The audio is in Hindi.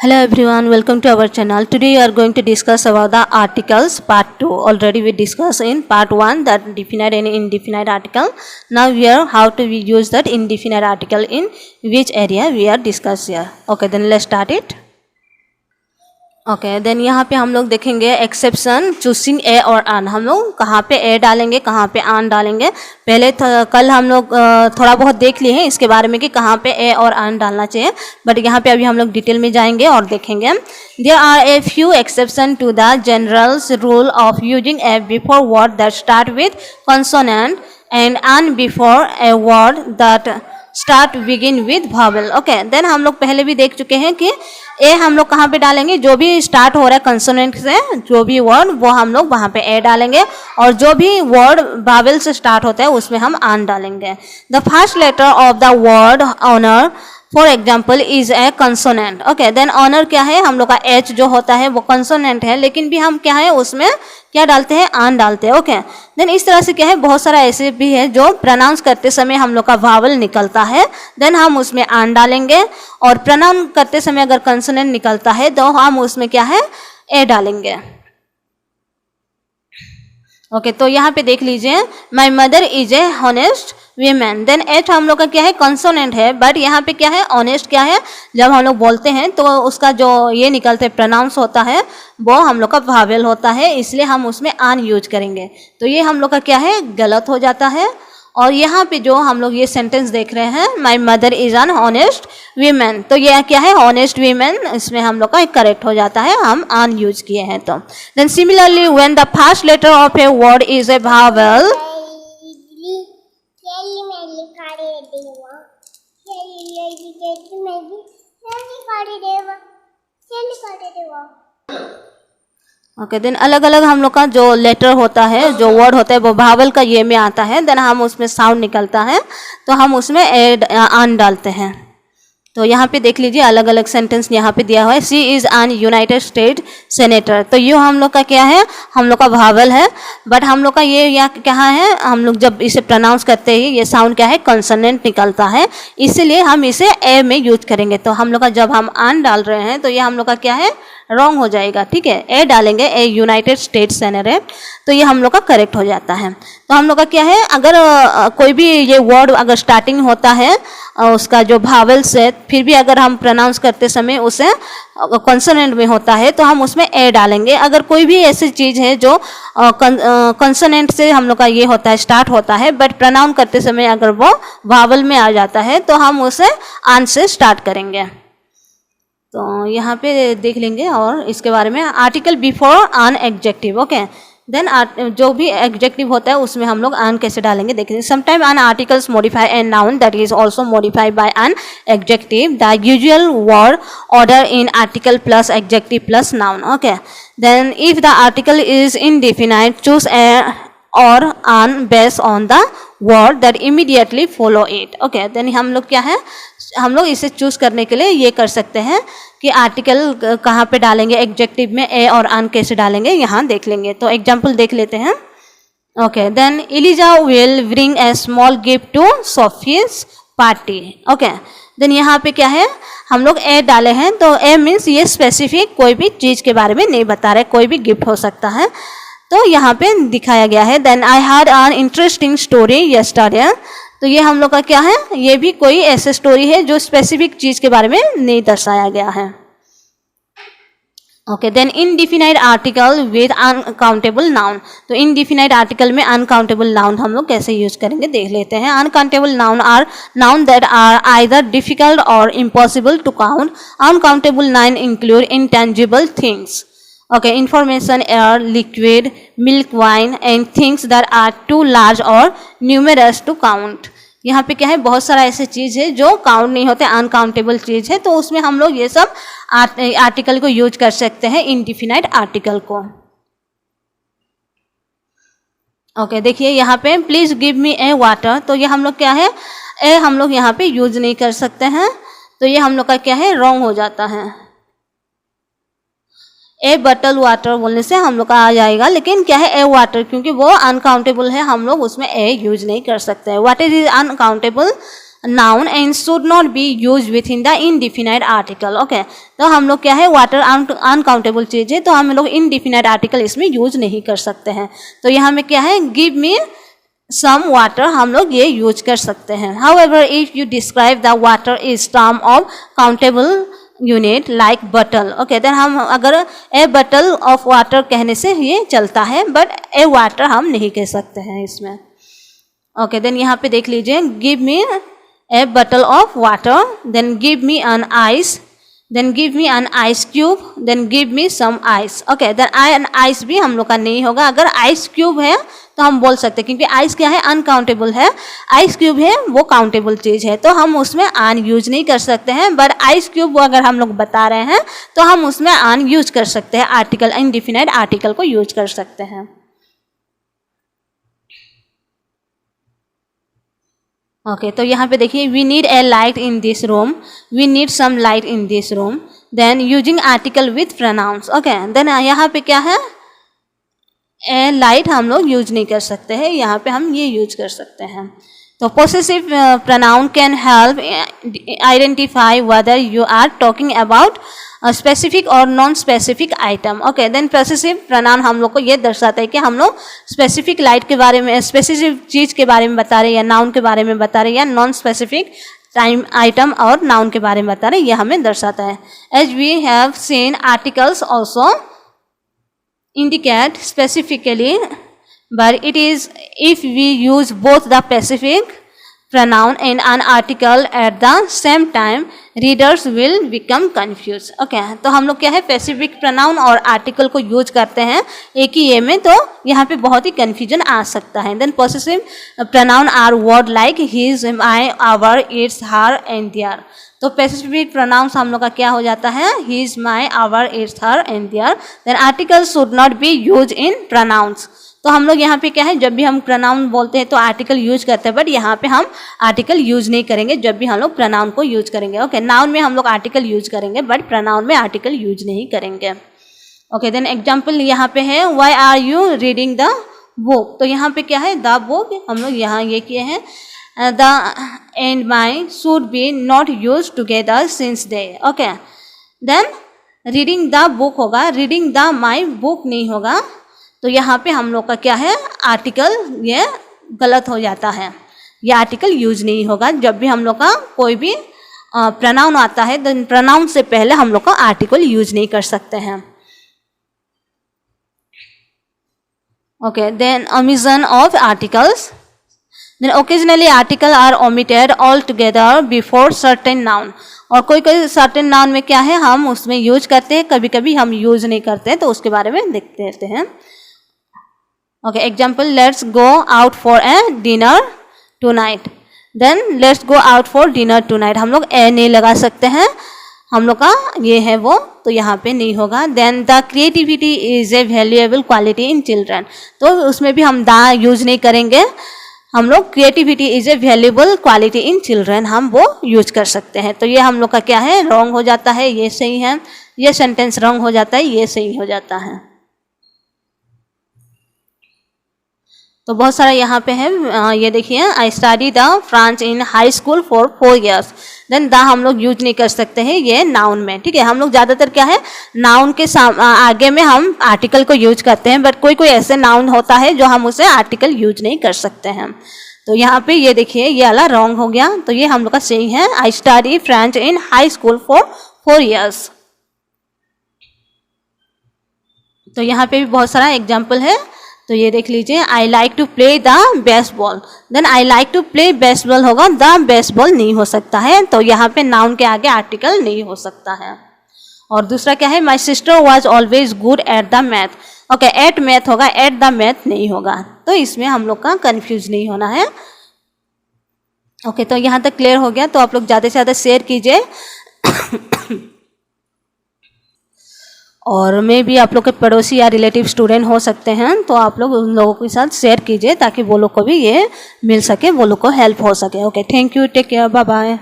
Hello everyone, welcome to our channel. Today we are going to discuss about the articles part 2. Already we discussed in part 1 that definite and indefinite article. Now we are how to we use that indefinite article in which area we are discuss here. Okay, then let's start it. Okay then यहाँ पे हम लोग देखेंगे एक्सेप्शन चूसिंग ए और अन. हम लोग कहाँ पे ए डालेंगे, कहाँ पे अन डालेंगे. पहले कल हम लोग थोड़ा बहुत देख लिए हैं इसके बारे में कि कहाँ पे ए और अन डालना चाहिए, बट यहाँ पे अभी हम लोग डिटेल में जाएंगे और देखेंगे. There are a few exception to the generals rule of using a before word that start with consonant and an before a word that start begin with vowel. Okay then हम लोग पहले भी देख चुके हैं कि ए हम लोग कहाँ पे डालेंगे, जो भी स्टार्ट हो रहा है कंसोनेंट से जो भी वर्ड वो हम लोग वहाँ पे ए डालेंगे, और जो भी वर्ड वावल से स्टार्ट होता है उसमें हम आन डालेंगे. The first letter of the word honour for example is a consonant. Okay then honour क्या है, हम लोग का एच जो होता है वो कंसोनेंट है, लेकिन भी हम क्या है उसमें क्या डालते हैं, आन डालते हैं. ओके देन इस तरह से क्या है बहुत सारा ऐसे भी है जो प्रोनाउंस करते समय हम लोग का वावल निकलता है, देन हम उसमें आन डालेंगे, और प्रोनाउंस करते समय अगर कंसोनेंट निकलता है तो हम उसमें क्या है ए डालेंगे. ओके तो यहाँ पे देख लीजिए my mother is a honest women. Then H हम लोग का क्या है कंसोनेंट है, बट यहाँ पे क्या है ऑनेस्ट क्या है, जब हम लोग बोलते हैं तो उसका जो ये निकलते प्रोनाउंस होता है वो हम लोग का वावेल होता है, इसलिए हम उसमें आन यूज करेंगे. तो ये हम लोग का क्या है गलत हो जाता है. और यहाँ पे जो हम लोग ये सेंटेंस देख रहे हैं माई mother is an honest women, तो ये क्या है ऑनेस्ट वीमेन, इसमें हम लोग का करेक्ट हो जाता है, हम आन यूज किए हैं. तो then similarly when the first letter of a word is a vowel. Okay then अलग अलग हम लोग का जो लेटर होता है, जो वर्ड होता है वो वावल का ये में आता है, देन हम उसमें साउंड निकलता है तो हम उसमें आन डालते हैं. तो यहाँ पे देख लीजिए अलग अलग सेंटेंस यहाँ पे दिया हुआ है. She is an United State senator, तो ये हम लोग का क्या है, हम लोग का वावल है, बट हम लोग का ये या क्या है, हम लोग जब इसे प्रोनाउंस करते हैं ये साउंड क्या है कंसोनेंट निकलता है, इसीलिए हम इसे ए में यूज करेंगे. तो हम लोग का जब हम आन डाल रहे हैं तो ये हम लोग का क्या है रॉन्ग हो जाएगा. ठीक है, ए डालेंगे, ए यूनाइटेड स्टेट सेनेटर, तो ये हम लोग का करेक्ट हो जाता है. तो हम लोग का क्या है अगर कोई भी ये वर्ड अगर स्टार्टिंग होता है उसका जो वावल से, फिर भी अगर हम प्रोनाउंस करते समय उसे कंसोनेंट में होता है तो हम उसमें ए डालेंगे. अगर कोई भी ऐसी चीज़ है जो कंसोनेंट से हम लोग का ये होता है स्टार्ट होता है, बट प्रोनाउंस करते समय अगर वो वावल में आ जाता है तो हम उसे आन से स्टार्ट करेंगे. तो यहाँ पे देख लेंगे और इसके बारे में आर्टिकल बिफोर आन एडजेक्टिव. ओके देन जो भी एडजेक्टिव होता है उसमें हम लोग आन कैसे डालेंगे देखेंगे. Sometime an articles modify an noun that is also modified by an adjective. The usual word order in article plus adjective plus noun. Okay then if the article is indefinite choose a और an based on the word that immediately follow it. Okay then हम लोग क्या है, हम लोग इसे चूज करने के लिए ये कर सकते हैं कि आर्टिकल कहाँ पे डालेंगे, एडजेक्टिव में ए और आन कैसे डालेंगे यहाँ देख लेंगे. तो एग्जाम्पल देख लेते हैं. Okay then Eliza will bring a small gift to Sophie's party. Okay then यहाँ पे क्या है हम लोग ए डाले हैं, तो ए मीन्स ये स्पेसिफिक कोई भी चीज़ के बारे में नहीं बता रहे, कोई भी गिफ्ट हो सकता है, तो यहाँ पे दिखाया गया है. Then I had an interesting story yesterday, तो ये हम लोग का क्या है, ये भी कोई ऐसी स्टोरी है जो स्पेसिफिक चीज़ के बारे में नहीं दर्शाया गया है. Okay then indefinite article with uncountable noun. तो इनडिफिनाइट आर्टिकल में अनकाउंटेबल नाउन हम लोग कैसे यूज करेंगे देख लेते हैं. Uncountable noun are noun that are either difficult और impossible to count. Uncountable noun include intangible things. Okay, information, air, liquid, milk, wine and things that are too large or numerous to count. यहाँ पे क्या है बहुत सारा ऐसे चीज़ है जो काउंट नहीं होते, अनकाउंटेबल चीज़ है, तो उसमें हम लोग ये सब आर्टिकल को यूज कर सकते हैं, इनडिफिनाइट आर्टिकल को. ओके देखिए यहाँ पे please give me A water, तो ये हम लोग क्या है ए हम लोग यहाँ पे यूज नहीं कर सकते हैं, तो ये हम लोग का क्या है रॉन्ग हो जाता है. ए बटल वाटर बोलने से हम लोग का आ जाएगा, लेकिन क्या है ए वाटर क्योंकि वो अनकाउंटेबल है, हम लोग उसमें ए यूज नहीं कर सकते. What is uncountable noun and should not be used within the indefinite article. Okay तो हम लोग क्या है, वाटर अनकाउंटेबल चीज़ है तो हम लोग indefinite article इसमें यूज नहीं कर सकते हैं. तो यहाँ में क्या है, give me some water हम लोग ये यूज कर सकते हैं. However, if you describe the water is term of countable unit like bottle, okay, then हम अगर a bottle of water कहने से ये चलता है, but a water हम नहीं कह सकते हैं इसमें. ओके देन यहाँ पे देख लीजिए, give me a bottle of water, then give me an ice, then give me an ice cube, then give me some ice. Okay then an ice भी हम लोग का नहीं होगा. अगर आइस क्यूब है तो हम बोल सकते हैं, क्योंकि आइस क्या है, अनकाउंटेबल है. आइस क्यूब है वो काउंटेबल चीज़ है तो हम उसमें आन यूज नहीं कर सकते हैं. बट आइस क्यूब अगर हम लोग बता रहे हैं तो हम उसमें आन यूज कर सकते हैं, आर्टिकल इनडिफिनाइट आर्टिकल को यूज कर सकते हैं. ओके तो यहाँ पे देखिए, we need a light in this room, we need some light in this room, then using article with pronouns. Okay then यहाँ पे क्या है, ए लाइट हम लोग यूज नहीं कर सकते हैं, यहाँ पे हम ये यूज कर सकते हैं. तो possessive pronoun can help identify whether you are talking about specific और non specific item. Okay then possessive pronoun हम लोग को ये दर्शाता है कि हम लोग स्पेसिफिक लाइट के बारे में, स्पेसिफिक चीज़ के बारे में बता रहे हैं, या नाउन के बारे में बता रहे हैं, या नॉन स्पेसिफिक टाइम आइटम और नाउन के बारे में बता रहे हैं, ये हमें दर्शाता है. As we have seen articles also indicate specifically, but it is if we use both the specific pronoun and an article at the same time, readers will become confused. Okay, तो हम लोग क्या है, specific pronoun और article को यूज करते हैं एक ही ये में, तो यहाँ पे बहुत ही confusion आ सकता है. Then possessive pronoun are word like his, my, our, its, her and their. तो स्पेसिफिक प्रोनाउंस हम लोग का क्या हो जाता है, his, my, our, its, her and their. Then article should not be use in pronouns. तो हम लोग यहाँ पे क्या है, जब भी हम प्रोनाउन बोलते हैं तो आर्टिकल यूज करते हैं, बट यहाँ पे हम आर्टिकल यूज नहीं करेंगे जब भी हम लोग प्रोनाउन को यूज करेंगे. ओके नाउन में हम लोग आर्टिकल यूज करेंगे बट प्रोनाउन में आर्टिकल यूज नहीं करेंगे. ओके देन एग्जाम्पल यहाँ पे है, why are you reading the book. तो यहाँ पे क्या है, द बुक हम लोग यहाँ ये किए हैं. The and my should be not used together since they. Okay. Then reading the book होगा, reading the my book नहीं होगा. तो यहाँ पे हम लोग का क्या है, आर्टिकल ये गलत हो जाता है, ये आर्टिकल यूज नहीं होगा. जब भी हम लोग का कोई भी प्रोनाउन आता है तो प्रोनाउन से पहले हम लोग का आर्टिकल यूज नहीं कर सकते हैं. Okay then omission of articles. Then occasionally article are omitted altogether before certain noun. और कोई कोई certain noun में क्या है, हम उसमें यूज करते हैं, कभी कभी हम यूज नहीं करते हैं, तो उसके बारे में देखते रहते हैं. Okay example, let's go out for a dinner tonight. Then let's go out for dinner tonight हम लोग ए नहीं लगा सकते हैं, हम लोग का ये है वो, तो यहाँ पे नहीं होगा. Then the creativity is a valuable quality in children. तो उसमें भी हम दा यूज नहीं करेंगे, हम लोग creativity is a valuable quality in children हम वो यूज कर सकते हैं. तो ये हम लोग का क्या है, रॉन्ग हो जाता है, ये सही है, ये सेंटेंस रॉन्ग हो जाता है, ये सही हो जाता है. तो बहुत सारा यहाँ पे है, ये देखिए, I study the French in high school for 4 years. Then the हम लोग यूज नहीं कर सकते हैं ये नाउन में. ठीक है, हम लोग ज़्यादातर क्या है, नाउन के आगे में हम आर्टिकल को यूज करते हैं, बट कोई कोई ऐसे नाउन होता है जो हम उसे आर्टिकल यूज नहीं कर सकते हैं. तो यहाँ पे ये देखिए, ये वाला रॉन्ग हो गया, तो ये हम लोग का सही है, I study French in high school for 4 years. तो यहाँ पे भी बहुत सारा एग्जाम्पल है, तो ये देख लीजिए, I like to play the baseball. Then I like to play baseball होगा, द बेसबॉल नहीं हो सकता है, तो यहाँ पे नाउन के आगे आर्टिकल नहीं हो सकता है. और दूसरा क्या है, my sister was always good at the math. Okay at math होगा, एट द मैथ नहीं होगा, तो इसमें हम लोग का कंफ्यूज नहीं होना है. ओके तो यहाँ तक क्लियर हो गया. तो आप लोग ज़्यादा से ज़्यादा शेयर कीजिए और मे भी आप लोग के पड़ोसी या रिलेटिव स्टूडेंट हो सकते हैं, तो आप लोग उन लोगों के साथ शेयर कीजिए ताकि वो लोग को भी ये मिल सके, वो लोग को हेल्प हो सके. Okay thank you, take care, bye bye.